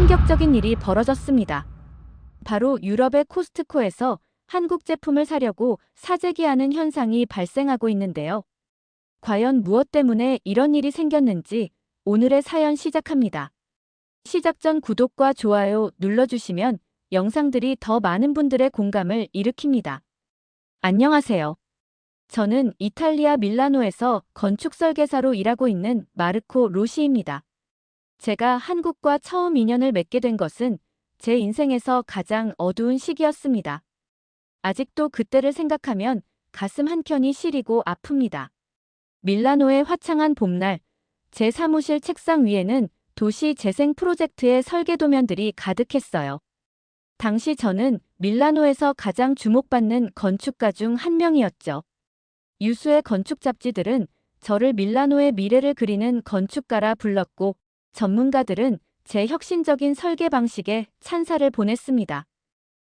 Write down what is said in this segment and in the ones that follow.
충격적인 일이 벌어졌습니다. 바로 유럽의 코스트코에서 한국 제품을 사려고 사재기하는 현상이 발생하고 있는데요. 과연 무엇 때문에 이런 일이 생겼는지 오늘의 사연 시작합니다. 시작 전 구독과 좋아요 눌러주시면 영상들이 더 많은 분들의 공감을 일으킵니다. 안녕하세요. 저는 이탈리아 밀라노에서 건축 설계사로 일하고 있는 마르코 로시입니다. 제가 한국과 처음 인연을 맺게 된 것은 제 인생에서 가장 어두운 시기였습니다. 아직도 그때를 생각하면 가슴 한켠이 시리고 아픕니다. 밀라노의 화창한 봄날, 제 사무실 책상 위에는 도시 재생 프로젝트의 설계 도면들이 가득했어요. 당시 저는 밀라노에서 가장 주목받는 건축가 중 한 명이었죠. 유수의 건축 잡지들은 저를 밀라노의 미래를 그리는 건축가라 불렀고, 전문가들은 제 혁신적인 설계 방식에 찬사를 보냈습니다.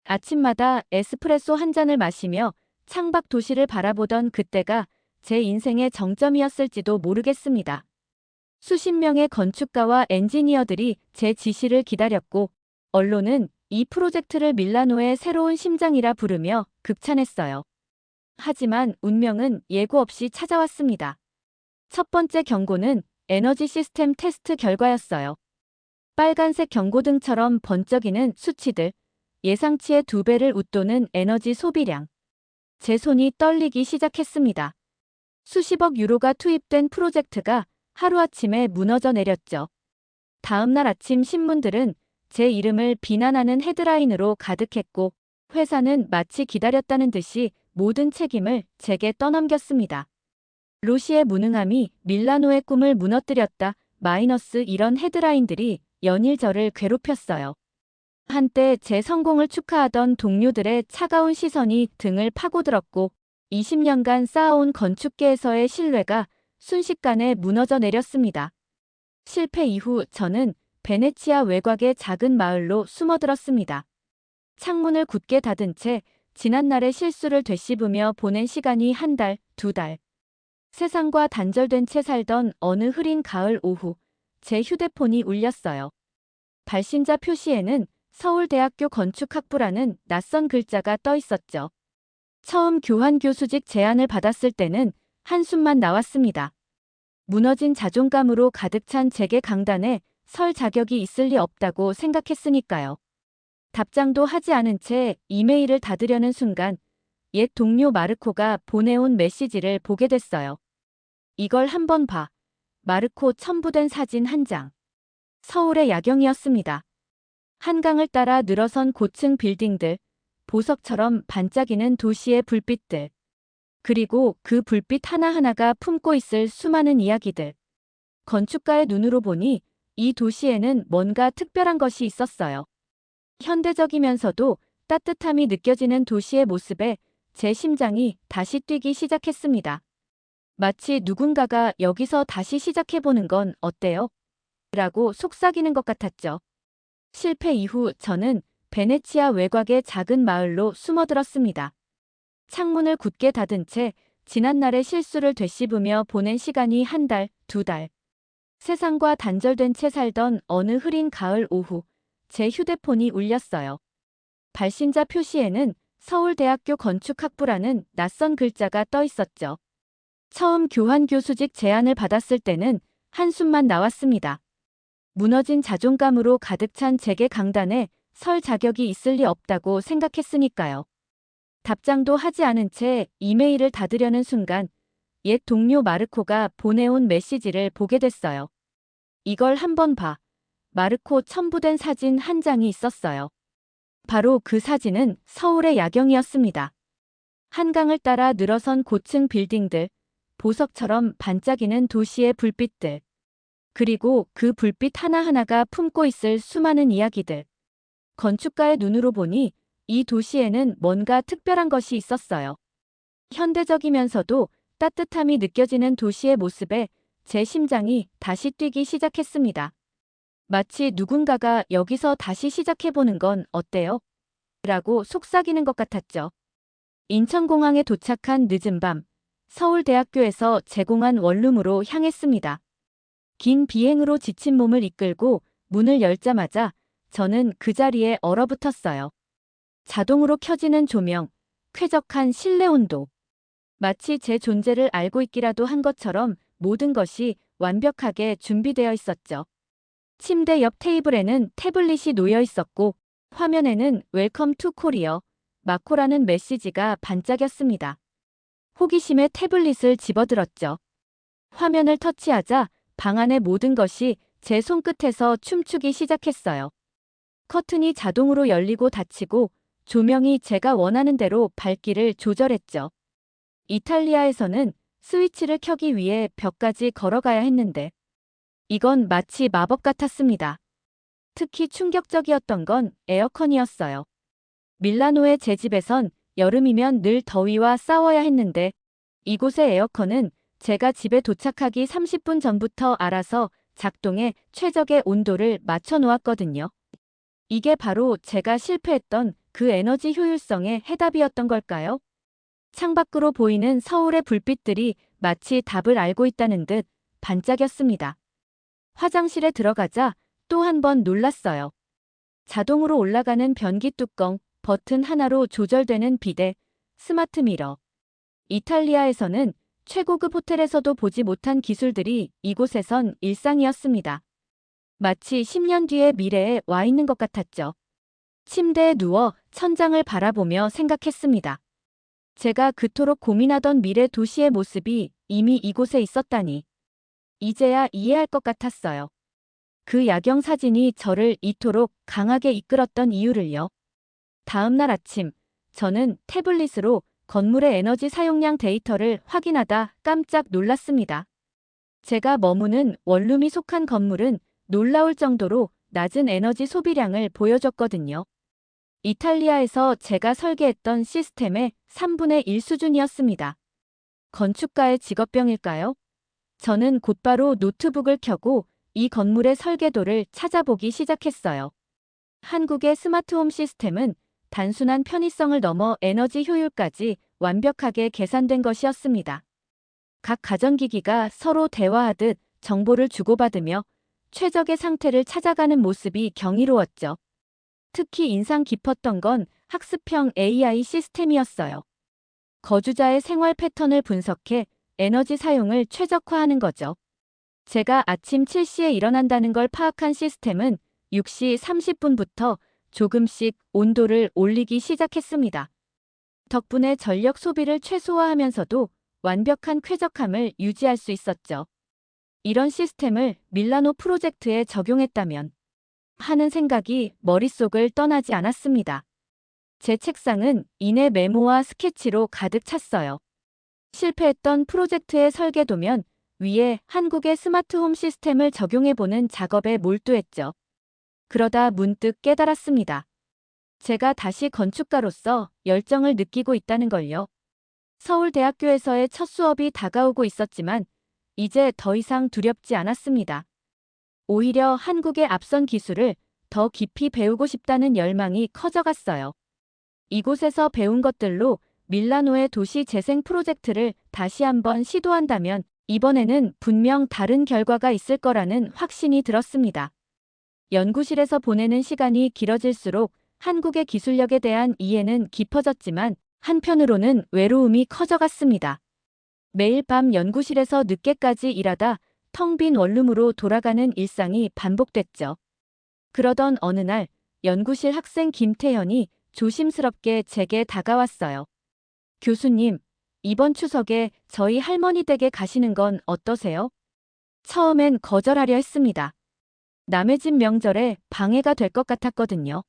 아침마다 에스프레소 한 잔을 마시며 창밖 도시를 바라보던 그때가 제 인생의 정점이었을지도 모르겠습니다. 수십 명의 건축가와 엔지니어들이 제 지시를 기다렸고, 언론은 이 프로젝트를 밀라노의 새로운 심장이라 부르며 극찬했어요. 하지만 운명은 예고 없이 찾아왔습니다. 첫 번째 경고는 에너지 시스템 테스트 결과였어요. 빨간색 경고등처럼 번쩍이는 수치들, 예상치의 2배를 웃도는 에너지 소비량. 제 손이 떨리기 시작했습니다. 수십억 유로가 투입된 프로젝트가 하루아침에 무너져 내렸죠. 다음 날 아침 신문들은 제 이름을 비난하는 헤드라인으로 가득했고, 회사는 마치 기다렸다는 듯이 모든 책임을 제게 떠넘겼습니다. 로시의 무능함이 밀라노의 꿈을 무너뜨렸다, 마이너스 이런 헤드라인들이 연일 저를 괴롭혔어요. 한때 제 성공을 축하하던 동료들의 차가운 시선이 등을 파고들었고, 20년간 쌓아온 건축계에서의 신뢰가 순식간에 무너져 내렸습니다. 실패 이후 저는 베네치아 외곽의 작은 마을로 숨어들었습니다. 창문을 굳게 닫은 채 지난날의 실수를 되씹으며 보낸 시간이 한 달, 2달. 세상과 단절된 채 살던 어느 흐린 가을 오후, 제 휴대폰이 울렸어요. 발신자 표시에는 서울대학교 건축학부라는 낯선 글자가 떠 있었죠. 처음 교환 교수직 제안을 받았을 때는 한숨만 나왔습니다. 무너진 자존감으로 가득 찬 제게 강단에 설 자격이 있을 리 없다고 생각했으니까요. 답장도 하지 않은 채 이메일을 닫으려는 순간 옛 동료 마르코가 보내온 메시지를 보게 됐어요. 이걸 한번 봐. 마르코 첨부된 사진 한 장. 서울의 야경이었습니다. 한강을 따라 늘어선 고층 빌딩들, 보석처럼 반짝이는 도시의 불빛들. 그리고 그 불빛 하나하나가 품고 있을 수많은 이야기들. 건축가의 눈으로 보니 이 도시에는 뭔가 특별한 것이 있었어요. 현대적이면서도 따뜻함이 느껴지는 도시의 모습에 제 심장이 다시 뛰기 시작했습니다. 마치 누군가가 여기서 다시 시작해보는 건 어때요? 라고 속삭이는 것 같았죠. 실패 이후 저는 베네치아 외곽의 작은 마을로 숨어들었습니다. 창문을 굳게 닫은 채 지난날의 실수를 되씹으며 보낸 시간이 한 달, 2달. 세상과 단절된 채 살던 어느 흐린 가을 오후, 제 휴대폰이 울렸어요. 발신자 표시에는 서울대학교 건축학부라는 낯선 글자가 떠 있었죠. 처음 교환 교수직 제안을 받았을 때는 한숨만 나왔습니다. 무너진 자존감으로 가득 찬 제게 강단에 설 자격이 있을 리 없다고 생각했으니까요. 답장도 하지 않은 채 이메일을 닫으려는 순간 옛 동료 마르코가 보내온 메시지를 보게 됐어요. 이걸 한번 봐. 마르코 첨부된 사진 한 장이 있었어요. 바로 그 사진은 서울의 야경이었습니다. 한강을 따라 늘어선 고층 빌딩들, 보석처럼 반짝이는 도시의 불빛들. 그리고 그 불빛 하나하나가 품고 있을 수많은 이야기들. 건축가의 눈으로 보니 이 도시에는 뭔가 특별한 것이 있었어요. 현대적이면서도 따뜻함이 느껴지는 도시의 모습에 제 심장이 다시 뛰기 시작했습니다. 마치 누군가가 여기서 다시 시작해보는 건 어때요? 라고 속삭이는 것 같았죠. 인천공항에 도착한 늦은 밤, 서울대학교에서 제공한 원룸으로 향했습니다. 긴 비행으로 지친 몸을 이끌고 문을 열자마자 저는 그 자리에 얼어붙었어요. 자동으로 켜지는 조명, 쾌적한 실내 온도. 마치 제 존재를 알고 있기라도 한 것처럼 모든 것이 완벽하게 준비되어 있었죠. 침대 옆 테이블에는 태블릿이 놓여 있었고 화면에는 웰컴 투 코리어, 마코라는 메시지가 반짝였습니다. 호기심에 태블릿을 집어들었죠. 화면을 터치하자 방 안의 모든 것이 제 손끝에서 춤추기 시작했어요. 커튼이 자동으로 열리고 닫히고 조명이 제가 원하는 대로 밝기를 조절했죠. 이탈리아에서는 스위치를 켜기 위해 벽까지 걸어가야 했는데 이건 마치 마법 같았습니다. 특히 충격적이었던 건 에어컨이었어요. 밀라노의 제 집에선 여름이면 늘 더위와 싸워야 했는데 이곳의 에어컨은 제가 집에 도착하기 30분 전부터 알아서 작동해 최적의 온도를 맞춰 놓았거든요. 이게 바로 제가 실패했던 그 에너지 효율성의 해답이었던 걸까요? 창밖으로 보이는 서울의 불빛들이 마치 답을 알고 있다는 듯 반짝였습니다. 화장실에 들어가자 또 한 번 놀랐어요. 자동으로 올라가는 변기 뚜껑, 버튼 하나로 조절되는 비데, 스마트 미러. 이탈리아에서는 최고급 호텔에서도 보지 못한 기술들이 이곳에선 일상이었습니다. 마치 10년 뒤의 미래에 와 있는 것 같았죠. 침대에 누워 천장을 바라보며 생각했습니다. 제가 그토록 고민하던 미래 도시의 모습이 이미 이곳에 있었다니. 이제야 이해할 것 같았어요. 그 야경 사진이 저를 이토록 강하게 이끌었던 이유를요. 다음 날 아침, 저는 태블릿으로 건물의 에너지 사용량 데이터를 확인하다 깜짝 놀랐습니다. 제가 머무는 원룸이 속한 건물은 놀라울 정도로 낮은 에너지 소비량을 보여줬거든요. 이탈리아에서 제가 설계했던 시스템의 3분의 1 수준이었습니다. 건축가의 직업병일까요? 저는 곧바로 노트북을 켜고 이 건물의 설계도를 찾아보기 시작했어요. 한국의 스마트홈 시스템은 단순한 편의성을 넘어 에너지 효율까지 완벽하게 계산된 것이었습니다. 각 가전기기가 서로 대화하듯 정보를 주고받으며 최적의 상태를 찾아가는 모습이 경이로웠죠. 특히 인상 깊었던 건 학습형 AI 시스템이었어요. 거주자의 생활 패턴을 분석해 에너지 사용을 최적화하는 거죠. 제가 아침 7시에 일어난다는 걸 파악한 시스템은 6시 30분부터 조금씩 온도를 올리기 시작했습니다. 덕분에 전력 소비를 최소화하면서도 완벽한 쾌적함을 유지할 수 있었죠. 이런 시스템을 밀라노 프로젝트에 적용했다면 하는 생각이 머릿속을 떠나지 않았습니다. 제 책상은 이내 메모와 스케치로 가득 찼어요. 실패했던 프로젝트의 설계도면 위에 한국의 스마트홈 시스템을 적용해보는 작업에 몰두했죠. 그러다 문득 깨달았습니다. 제가 다시 건축가로서 열정을 느끼고 있다는 걸요. 서울대학교에서의 첫 수업이 다가오고 있었지만 이제 더 이상 두렵지 않았습니다. 오히려 한국의 앞선 기술을 더 깊이 배우고 싶다는 열망이 커져갔어요. 이곳에서 배운 것들로 밀라노의 도시 재생 프로젝트를 다시 한번 시도한다면 이번에는 분명 다른 결과가 있을 거라는 확신이 들었습니다. 연구실에서 보내는 시간이 길어질수록 한국의 기술력에 대한 이해는 깊어졌지만 한편으로는 외로움이 커져갔습니다. 매일 밤 연구실에서 늦게까지 일하다 텅 빈 원룸으로 돌아가는 일상이 반복됐죠. 그러던 어느 날 연구실 학생 김태현이 조심스럽게 제게 다가왔어요. 교수님, 이번 추석에 저희 할머니 댁에 가시는 건 어떠세요? 처음엔 거절하려 했습니다. 남의 집 명절에 방해가 될 것 같았거든요.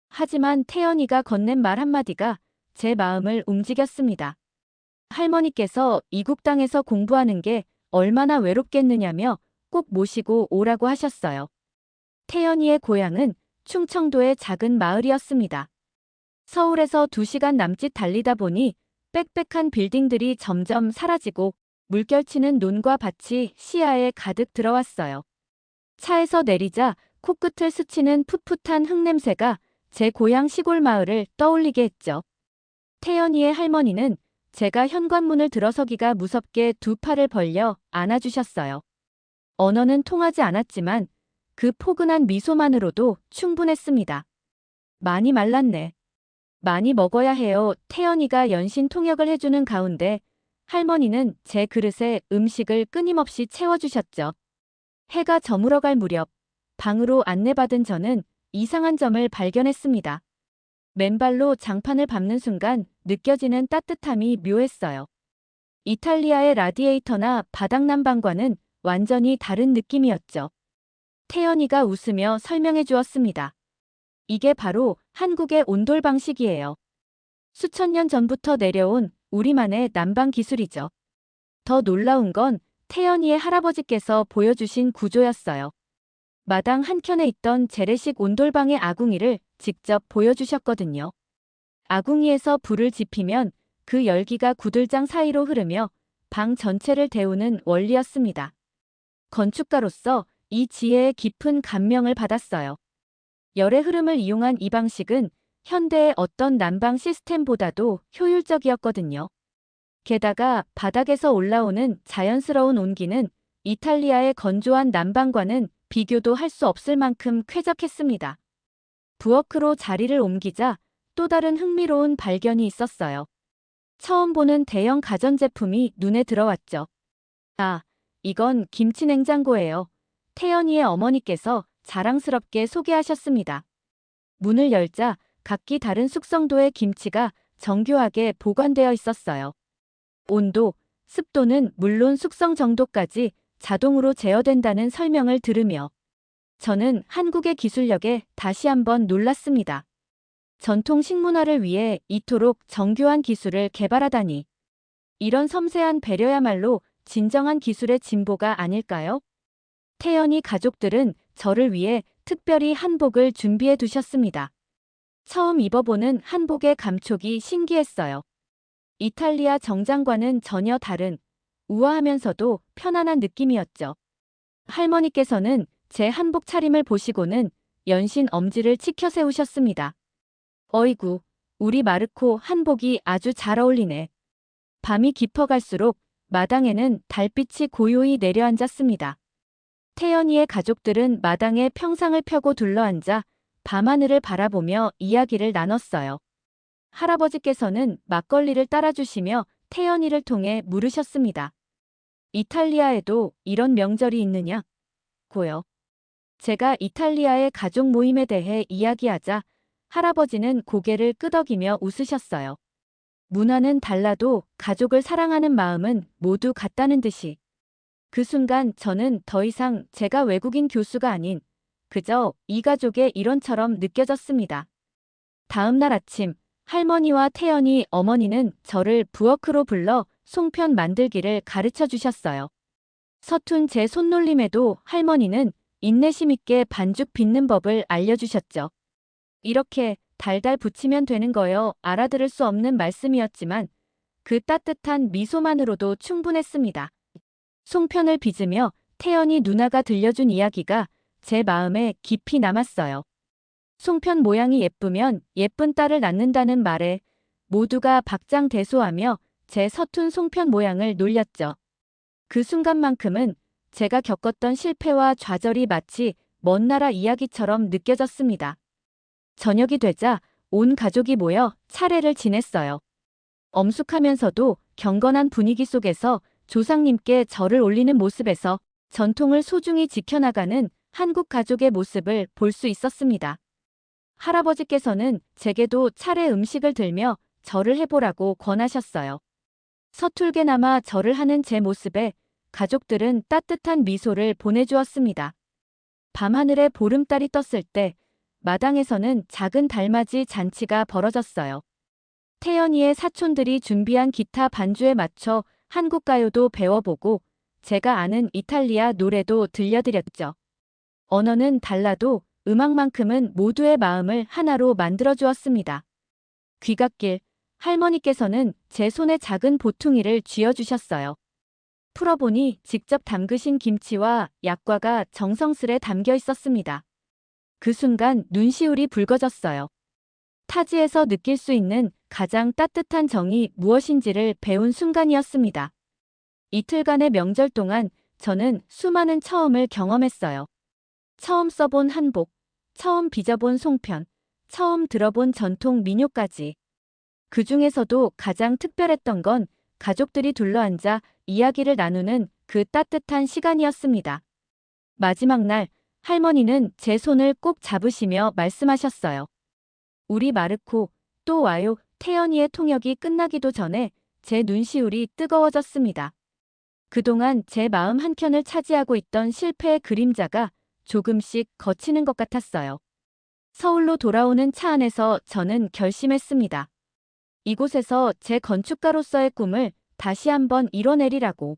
하지만 태연이가 건넨 말 한마디가 제 마음을 움직였습니다. 할머니께서 이국 땅에서 공부하는 게 얼마나 외롭겠느냐며 꼭 모시고 오라고 하셨어요. 태연이의 고향은 충청도의 작은 마을이었습니다. 서울에서 2시간 남짓 달리다 보니 빽빽한 빌딩들이 점점 사라지고 물결치는 논과 밭이 시야에 가득 들어왔어요. 차에서 내리자 코끝을 스치는 풋풋한 흙냄새가 제 고향 시골 마을을 떠올리게 했죠. 태연이의 할머니는 제가 현관문을 들어서기가 무섭게 두 팔을 벌려 안아주셨어요. 언어는 통하지 않았지만 그 포근한 미소만으로도 충분했습니다. 많이 말랐네. 많이 먹어야 해요. 태연이가 연신 통역을 해주는 가운데 할머니는 제 그릇에 음식을 끊임없이 채워주셨죠. 해가 저물어갈 무렵 방으로 안내받은 저는 이상한 점을 발견했습니다. 맨발로 장판을 밟는 순간 느껴지는 따뜻함이 묘했어요. 이탈리아의 라디에이터나 바닥 난방과는 완전히 다른 느낌이었죠. 태연이가 웃으며 설명해 주었습니다. 이게 바로 한국의 온돌 방식이에요. 수천 년 전부터 내려온 우리만의 난방 기술이죠. 더 놀라운 건 태연이의 할아버지께서 보여주신 구조였어요. 마당 한켠에 있던 재래식 온돌방의 아궁이를 직접 보여주셨거든요. 아궁이에서 불을 지피면 그 열기가 구들장 사이로 흐르며 방 전체를 데우는 원리였습니다. 건축가로서 이 지혜에 깊은 감명을 받았어요. 열의 흐름을 이용한 이 방식은 현대의 어떤 난방 시스템보다도 효율적이었거든요. 게다가 바닥에서 올라오는 자연스러운 온기는 이탈리아의 건조한 난방과는 비교도 할 수 없을 만큼 쾌적했습니다. 부엌으로 자리를 옮기자 또 다른 흥미로운 발견이 있었어요. 처음 보는 대형 가전제품이 눈에 들어왔죠. 아, 이건 김치 냉장고예요. 태연이의 어머니께서 자랑스럽게 소개하셨습니다. 문을 열자 각기 다른 숙성도의 김치가 정교하게 보관되어 있었어요. 온도, 습도는 물론 숙성 정도까지 자동으로 제어된다는 설명을 들으며 저는 한국의 기술력에 다시 한번 놀랐습니다. 전통 식문화를 위해 이토록 정교한 기술을 개발하다니. 이런 섬세한 배려야말로 진정한 기술의 진보가 아닐까요? 태연이 가족들은 저를 위해 특별히 한복을 준비해 두셨습니다. 처음 입어보는 한복의 감촉이 신기했어요. 이탈리아 정장과는 전혀 다른 우아하면서도 편안한 느낌이었죠. 할머니께서는 제 한복 차림을 보시고는 연신 엄지를 치켜 세우셨습니다. 어이구, 우리 마르코 한복이 아주 잘 어울리네. 밤이 깊어갈수록 마당에는 달빛이 고요히 내려앉았습니다. 태연이의 가족들은 마당에 평상을 펴고 둘러앉아 밤하늘을 바라보며 이야기를 나눴어요. 할아버지께서는 막걸리를 따라주시며 태연이를 통해 물으셨습니다. 이탈리아에도 이런 명절이 있느냐? 고요. 제가 이탈리아의 가족 모임에 대해 이야기하자 할아버지는 고개를 끄덕이며 웃으셨어요. 문화는 달라도 가족을 사랑하는 마음은 모두 같다는 듯이. 그 순간 저는 더 이상 제가 외국인 교수가 아닌 그저 이 가족의 일원처럼 느껴졌습니다. 다음 날 아침 할머니와 태연이 어머니는 저를 부엌으로 불러 송편 만들기를 가르쳐 주셨어요. 서툰 제 손놀림에도 할머니는 인내심 있게 반죽 빚는 법을 알려주셨죠. 이렇게 달달 붙이면 되는 거요. 알아들을 수 없는 말씀이었지만 그 따뜻한 미소만으로도 충분했습니다. 송편을 빚으며 태연이 누나가 들려준 이야기가 제 마음에 깊이 남았어요. 송편 모양이 예쁘면 예쁜 딸을 낳는다는 말에 모두가 박장대소하며 제 서툰 송편 모양을 놀렸죠. 그 순간만큼은 제가 겪었던 실패와 좌절이 마치 먼 나라 이야기처럼 느껴졌습니다. 저녁이 되자 온 가족이 모여 차례를 지냈어요. 엄숙하면서도 경건한 분위기 속에서 조상님께 절을 올리는 모습에서 전통을 소중히 지켜나가는 한국 가족의 모습을 볼 수 있었습니다. 할아버지께서는 제게도 차례 음식을 들며 절을 해보라고 권하셨어요. 서툴게나마 절을 하는 제 모습에 가족들은 따뜻한 미소를 보내주었습니다. 밤하늘에 보름달이 떴을 때 마당에서는 작은 달맞이 잔치가 벌어졌어요. 태연이의 사촌들이 준비한 기타 반주에 맞춰 한국 가요도 배워보고 제가 아는 이탈리아 노래도 들려드렸죠. 언어는 달라도 음악만큼은 모두의 마음을 하나로 만들어주었습니다. 귀갓길, 할머니께서는 제 손에 작은 보퉁이를 쥐어주셨어요. 풀어보니 직접 담그신 김치와 약과가 정성스레 담겨 있었습니다. 그 순간 눈시울이 붉어졌어요. 타지에서 느낄 수 있는 가장 따뜻한 정이 무엇인지를 배운 순간이었습니다. 이틀간의 명절 동안 저는 수많은 처음을 경험했어요. 처음 써본 한복, 처음 빚어본 송편, 처음 들어본 전통 민요까지. 그 중에서도 가장 특별했던 건 가족들이 둘러앉아 이야기를 나누는 그 따뜻한 시간이었습니다. 마지막 날, 할머니는 제 손을 꼭 잡으시며 말씀하셨어요. 우리 마르코, 또 와요. 태연이의 통역이 끝나기도 전에 제 눈시울이 뜨거워졌습니다. 그동안 제 마음 한켠을 차지하고 있던 실패의 그림자가 조금씩 걷히는 것 같았어요. 서울로 돌아오는 차 안에서 저는 결심했습니다. 이곳에서 제 건축가로서의 꿈을 다시 한번 이뤄내리라고.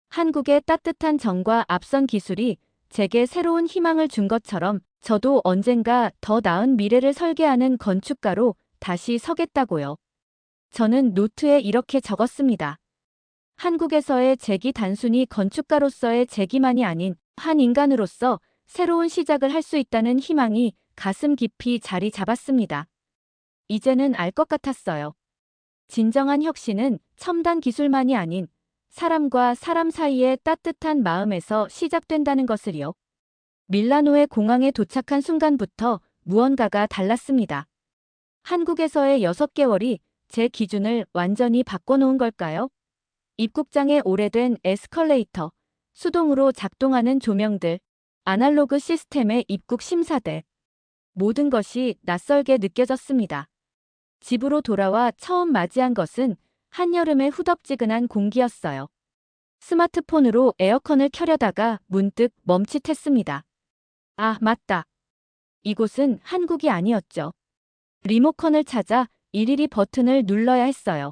한국의 따뜻한 정과 앞선 기술이 제게 새로운 희망을 준 것처럼 저도 언젠가 더 나은 미래를 설계하는 건축가로 다시 서겠다고요. 저는 노트에 이렇게 적었습니다. 한국에서의 재기 단순히 건축가로서의 재기만이 아닌 한 인간으로서 새로운 시작을 할 수 있다는 희망이 가슴 깊이 자리 잡았습니다. 이제는 알 것 같았어요. 진정한 혁신은 첨단 기술만이 아닌 사람과 사람 사이의 따뜻한 마음에서 시작된다는 것을요. 밀라노의 공항에 도착한 순간부터 무언가가 달랐습니다. 한국에서의 6개월이 제 기준을 완전히 바꿔놓은 걸까요? 입국장에 오래된 에스컬레이터, 수동으로 작동하는 조명들, 아날로그 시스템의 입국 심사대. 모든 것이 낯설게 느껴졌습니다. 집으로 돌아와 처음 맞이한 것은 한여름의 후덥지근한 공기였어요. 스마트폰으로 에어컨을 켜려다가 문득 멈칫했습니다. 아, 맞다. 이곳은 한국이 아니었죠. 리모컨을 찾아 일일이 버튼을 눌러야 했어요.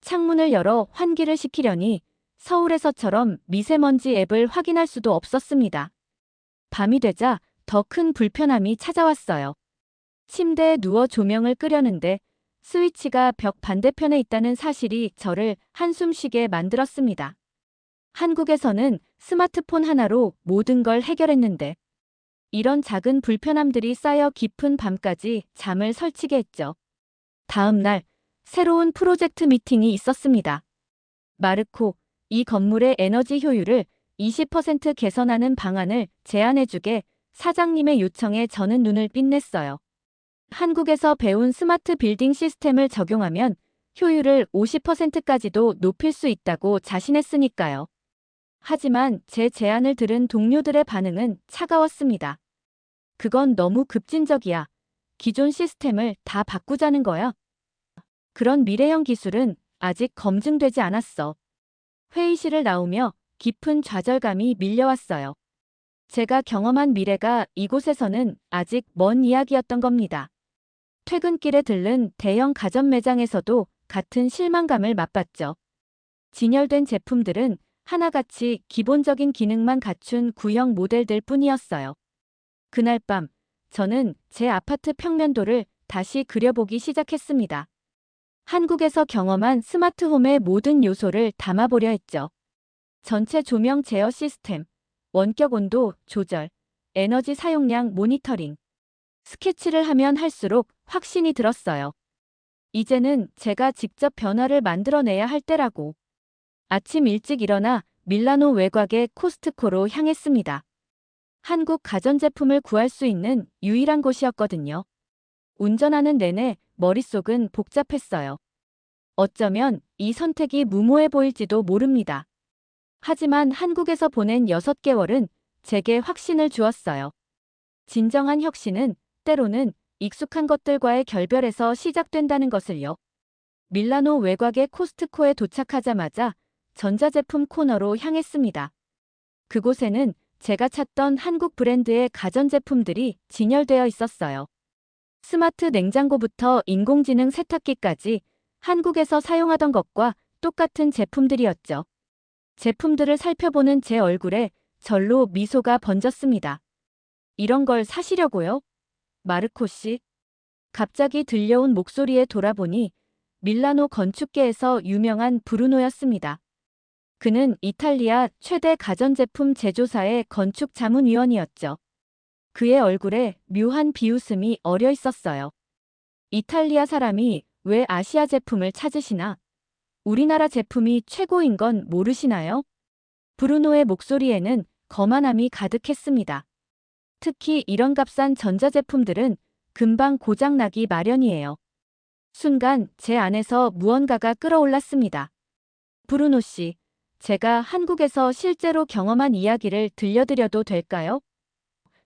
창문을 열어 환기를 시키려니 서울에서처럼 미세먼지 앱을 확인할 수도 없었습니다. 밤이 되자 더 큰 불편함이 찾아왔어요. 침대에 누워 조명을 끄려는데 스위치가 벽 반대편에 있다는 사실이 저를 한숨 쉬게 만들었습니다. 한국에서는 스마트폰 하나로 모든 걸 해결했는데 이런 작은 불편함들이 쌓여 깊은 밤까지 잠을 설치게 했죠. 다음 날 새로운 프로젝트 미팅이 있었습니다. 마르코, 이 건물의 에너지 효율을 20% 개선하는 방안을 제안해주게 사장님의 요청에 저는 눈을 빛냈어요. 한국에서 배운 스마트 빌딩 시스템을 적용하면 효율을 50%까지도 높일 수 있다고 자신했으니까요. 하지만 제 제안을 들은 동료들의 반응은 차가웠습니다. 그건 너무 급진적이야. 기존 시스템을 다 바꾸자는 거야. 그런 미래형 기술은 아직 검증되지 않았어. 회의실을 나오며 깊은 좌절감이 밀려왔어요. 제가 경험한 미래가 이곳에서는 아직 먼 이야기였던 겁니다. 퇴근길에 들른 대형 가전 매장에서도 같은 실망감을 맛봤죠. 진열된 제품들은 하나같이 기본적인 기능만 갖춘 구형 모델들 뿐이었어요. 그날 밤, 저는 제 아파트 평면도를 다시 그려보기 시작했습니다. 한국에서 경험한 스마트홈의 모든 요소를 담아보려 했죠. 전체 조명 제어 시스템, 원격 온도 조절, 에너지 사용량 모니터링. 스케치를 하면 할수록 확신이 들었어요. 이제는 제가 직접 변화를 만들어내야 할 때라고. 아침 일찍 일어나 밀라노 외곽의 코스트코로 향했습니다. 한국 가전제품을 구할 수 있는 유일한 곳이었거든요. 운전하는 내내 머릿속은 복잡했어요. 어쩌면 이 선택이 무모해 보일지도 모릅니다. 하지만 한국에서 보낸 6개월은 제게 확신을 주었어요. 진정한 혁신은 때로는 익숙한 것들과의 결별에서 시작된다는 것을요. 밀라노 외곽의 코스트코에 도착하자마자 전자제품 코너로 향했습니다. 그곳에는 제가 찾던 한국 브랜드의 가전제품들이 진열되어 있었어요. 스마트 냉장고부터 인공지능 세탁기까지 한국에서 사용하던 것과 똑같은 제품들이었죠. 제품들을 살펴보는 제 얼굴에 절로 미소가 번졌습니다. 이런 걸 사시려고요? 마르코 씨? 갑자기 들려온 목소리에 돌아보니 밀라노 건축계에서 유명한 브루노였습니다. 그는 이탈리아 최대 가전제품 제조사의 건축 자문위원이었죠. 그의 얼굴에 묘한 비웃음이 어려 있었어요. 이탈리아 사람이 왜 아시아 제품을 찾으시나? 우리나라 제품이 최고인 건 모르시나요? 브루노의 목소리에는 거만함이 가득했습니다. 특히 이런 값싼 전자제품들은 금방 고장나기 마련이에요. 순간 제 안에서 무언가가 끓어올랐습니다. 브루노 씨, 제가 한국에서 실제로 경험한 이야기를 들려드려도 될까요?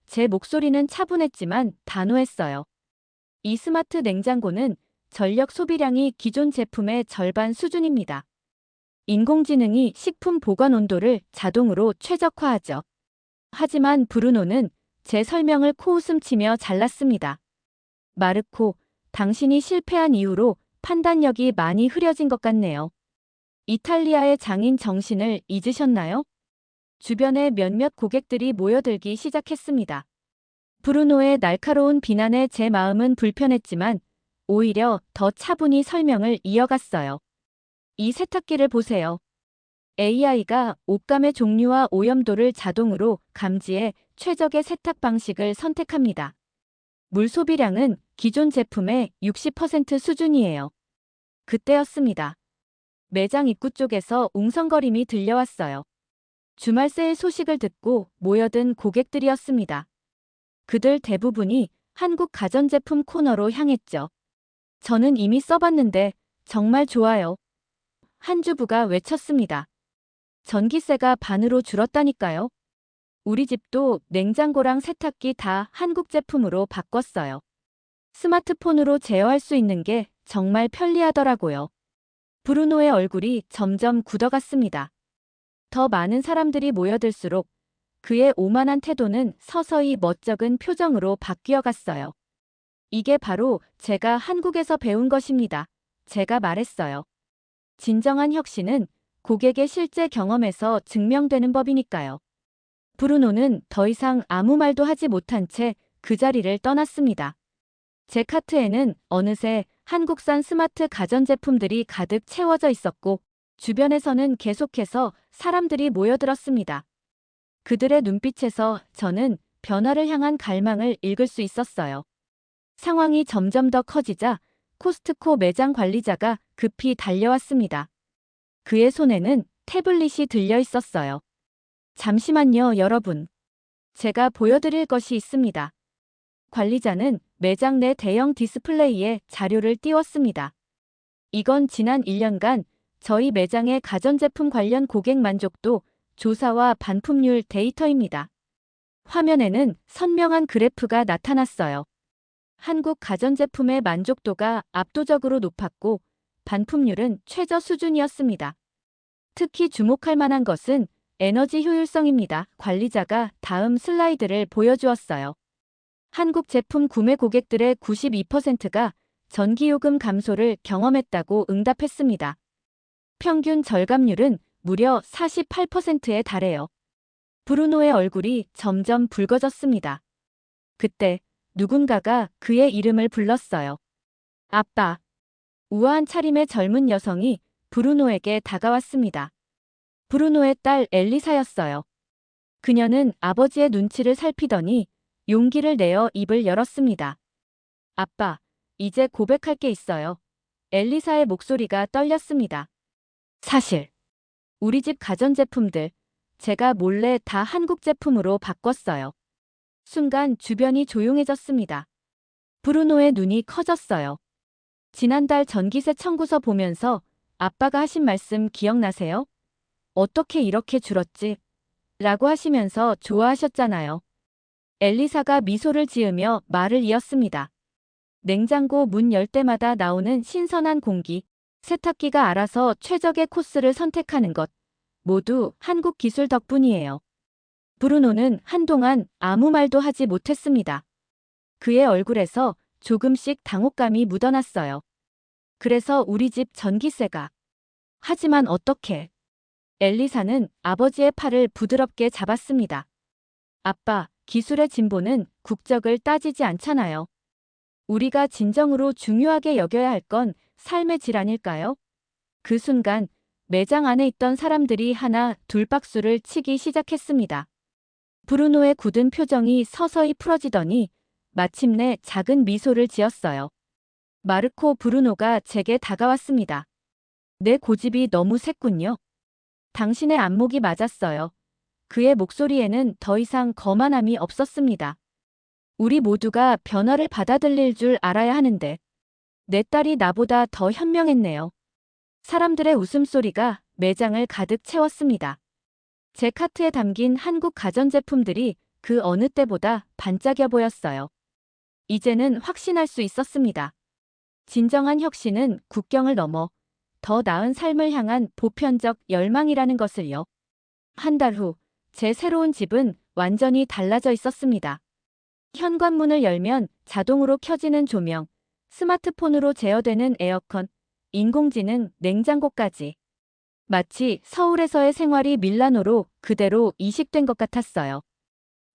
제 목소리는 차분했지만 단호했어요. 이 스마트 냉장고는 전력 소비량이 기존 제품의 절반 수준입니다. 인공지능이 식품 보관 온도를 자동으로 최적화하죠. 하지만 브루노는 제 설명을 코웃음치며 잘랐습니다. 마르코, 당신이 실패한 이후로 판단력이 많이 흐려진 것 같네요. 이탈리아의 장인 정신을 잊으셨나요? 주변에 몇몇 고객들이 모여들기 시작했습니다. 브루노의 날카로운 비난에 제 마음은 불편했지만 오히려 더 차분히 설명을 이어갔어요. 이 세탁기를 보세요. AI가 옷감의 종류와 오염도를 자동으로 감지해 최적의 세탁 방식을 선택합니다. 물 소비량은 기존 제품의 60% 수준이에요. 그때였습니다. 매장 입구 쪽에서 웅성거림이 들려왔어요. 주말 세일 소식을 듣고 모여든 고객들이었습니다. 그들 대부분이 한국 가전제품 코너로 향했죠. 저는 이미 써봤는데 정말 좋아요. 한 주부가 외쳤습니다. 전기세가 반으로 줄었다니까요. 우리 집도 냉장고랑 세탁기 다 한국 제품으로 바꿨어요. 스마트폰으로 제어할 수 있는 게 정말 편리하더라고요. 브루노의 얼굴이 점점 굳어갔습니다. 더 많은 사람들이 모여들수록 그의 오만한 태도는 서서히 멋쩍은 표정으로 바뀌어 갔어요. 이게 바로 제가 한국에서 배운 것입니다. 제가 말했어요. 진정한 혁신은 고객의 실제 경험에서 증명되는 법이니까요. 브루노는 더 이상 아무 말도 하지 못한 채 그 자리를 떠났습니다. 제 카트에는 어느새 한국산 스마트 가전제품들이 가득 채워져 있었고 주변에서는 계속해서 사람들이 모여들었습니다. 그들의 눈빛에서 저는 변화를 향한 갈망을 읽을 수 있었어요. 상황이 점점 더 커지자 코스트코 매장 관리자가 급히 달려왔습니다. 그의 손에는 태블릿이 들려 있었어요. 잠시만요, 여러분. 제가 보여드릴 것이 있습니다. 관리자는 매장 내 대형 디스플레이에 자료를 띄웠습니다. 이건 지난 1년간 저희 매장의 가전제품 관련 고객 만족도 조사와 반품률 데이터입니다. 화면에는 선명한 그래프가 나타났어요. 한국 가전제품의 만족도가 압도적으로 높았고 반품률은 최저 수준이었습니다. 특히 주목할 만한 것은 에너지 효율성입니다. 관리자가 다음 슬라이드를 보여주었어요. 한국 제품 구매 고객들의 92%가 전기요금 감소를 경험했다고 응답했습니다. 평균 절감률은 무려 48%에 달해요. 브루노의 얼굴이 점점 붉어졌습니다. 그때 누군가가 그의 이름을 불렀어요. 아빠. 우아한 차림의 젊은 여성이 브루노에게 다가왔습니다. 브루노의 딸 엘리사였어요. 그녀는 아버지의 눈치를 살피더니 용기를 내어 입을 열었습니다. 아빠, 이제 고백할 게 있어요. 엘리사의 목소리가 떨렸습니다. 사실, 우리 집 가전제품들, 제가 몰래 다 한국 제품으로 바꿨어요. 순간 주변이 조용해졌습니다. 브루노의 눈이 커졌어요. 지난달 전기세 청구서 보면서 아빠가 하신 말씀 기억나세요? 어떻게 이렇게 줄었지? 라고 하시면서 좋아하셨잖아요. 엘리사가 미소를 지으며 말을 이었습니다. 냉장고 문 열 때마다 나오는 신선한 공기, 세탁기가 알아서 최적의 코스를 선택하는 것, 모두 한국 기술 덕분이에요. 브루노는 한동안 아무 말도 하지 못했습니다. 그의 얼굴에서 조금씩 당혹감이 묻어났어요. 그래서 우리 집 전기세가. 하지만 어떻게? 엘리사는 아버지의 팔을 부드럽게 잡았습니다. 아빠, 기술의 진보는 국적을 따지지 않잖아요. 우리가 진정으로 중요하게 여겨야 할 건 삶의 질 아닐까요? 그 순간 매장 안에 있던 사람들이 하나 둘 박수를 치기 시작했습니다. 브루노의 굳은 표정이 서서히 풀어지더니 마침내 작은 미소를 지었어요. 마르코 브루노가 제게 다가왔습니다. 내 고집이 너무 셌군요. 당신의 안목이 맞았어요. 그의 목소리에는 더 이상 거만함이 없었습니다. 우리 모두가 변화를 받아들일 줄 알아야 하는데 내 딸이 나보다 더 현명했네요. 사람들의 웃음소리가 매장을 가득 채웠습니다. 제 카트에 담긴 한국 가전제품들이 그 어느 때보다 반짝여 보였어요. 이제는 확신할 수 있었습니다. 진정한 혁신은 국경을 넘어 더 나은 삶을 향한 보편적 열망이라는 것을요. 한 달 후, 제 새로운 집은 완전히 달라져 있었습니다. 현관문을 열면 자동으로 켜지는 조명, 스마트폰으로 제어되는 에어컨, 인공지능 냉장고까지. 마치 서울에서의 생활이 밀라노로 그대로 이식된 것 같았어요.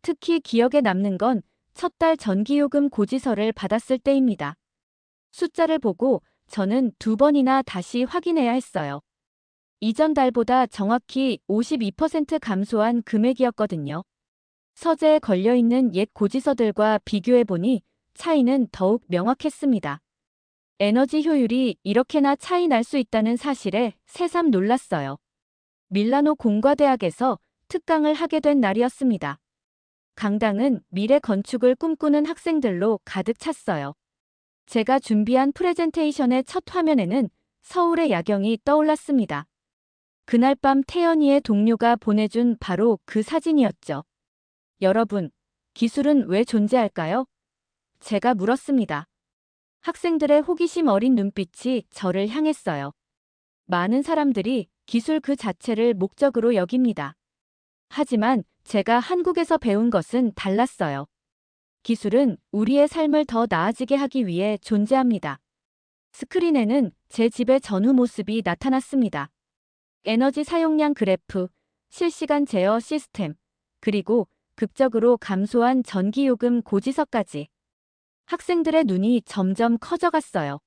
특히 기억에 남는 건 첫 달 전기요금 고지서를 받았을 때입니다. 숫자를 보고 저는 2번이나 다시 확인해야 했어요. 이전 달보다 정확히 52% 감소한 금액이었거든요. 서재에 걸려있는 옛 고지서들과 비교해보니 차이는 더욱 명확했습니다. 에너지 효율이 이렇게나 차이 날 수 있다는 사실에 새삼 놀랐어요. 밀라노 공과대학에서 특강을 하게 된 날이었습니다. 강당은 미래 건축을 꿈꾸는 학생들로 가득 찼어요. 제가 준비한 프레젠테이션의 첫 화면에는 서울의 야경이 떠올랐습니다. 그날 밤 태연이의 동료가 보내준 바로 그 사진이었죠. 여러분, 기술은 왜 존재할까요? 제가 물었습니다. 학생들의 호기심 어린 눈빛이 저를 향했어요. 많은 사람들이 기술 그 자체를 목적으로 여깁니다. 하지만 제가 한국에서 배운 것은 달랐어요. 기술은 우리의 삶을 더 나아지게 하기 위해 존재합니다. 스크린에는 제 집의 전후 모습이 나타났습니다. 에너지 사용량 그래프, 실시간 제어 시스템, 그리고 극적으로 감소한 전기요금 고지서까지. 학생들의 눈이 점점 커져갔어요.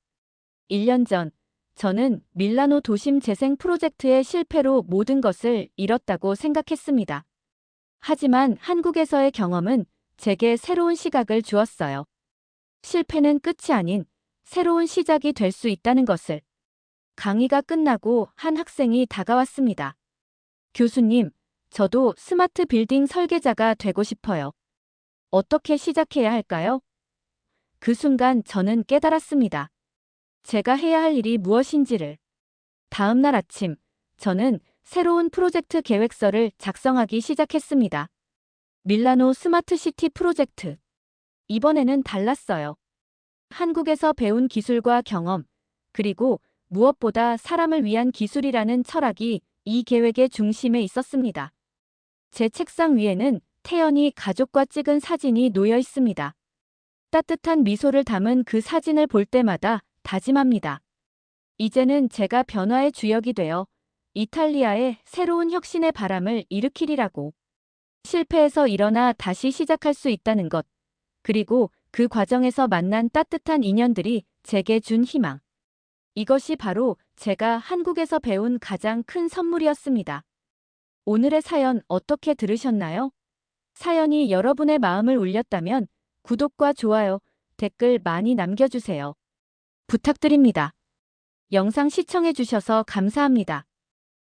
1년 전, 저는 밀라노 도심 재생 프로젝트의 실패로 모든 것을 잃었다고 생각했습니다. 하지만 한국에서의 경험은 제게 새로운 시각을 주었어요. 실패는 끝이 아닌 새로운 시작이 될 수 있다는 것을. 강의가 끝나고 한 학생이 다가왔습니다. 교수님, 저도 스마트 빌딩 설계자가 되고 싶어요. 어떻게 시작해야 할까요? 그 순간 저는 깨달았습니다. 제가 해야 할 일이 무엇인지를. 다음 날 아침, 저는 새로운 프로젝트 계획서를 작성하기 시작했습니다. 밀라노 스마트시티 프로젝트. 이번에는 달랐어요. 한국에서 배운 기술과 경험, 그리고 무엇보다 사람을 위한 기술이라는 철학이 이 계획의 중심에 있었습니다. 제 책상 위에는 태연이 가족과 찍은 사진이 놓여 있습니다. 따뜻한 미소를 담은 그 사진을 볼 때마다 다짐합니다. 이제는 제가 변화의 주역이 되어 이탈리아의 새로운 혁신의 바람을 일으키리라고. 실패에서 일어나 다시 시작할 수 있다는 것, 그리고 그 과정에서 만난 따뜻한 인연들이 제게 준 희망. 이것이 바로 제가 한국에서 배운 가장 큰 선물이었습니다. 오늘의 사연 어떻게 들으셨나요? 사연이 여러분의 마음을 울렸다면 구독과 좋아요, 댓글 많이 남겨주세요. 부탁드립니다. 영상 시청해주셔서 감사합니다.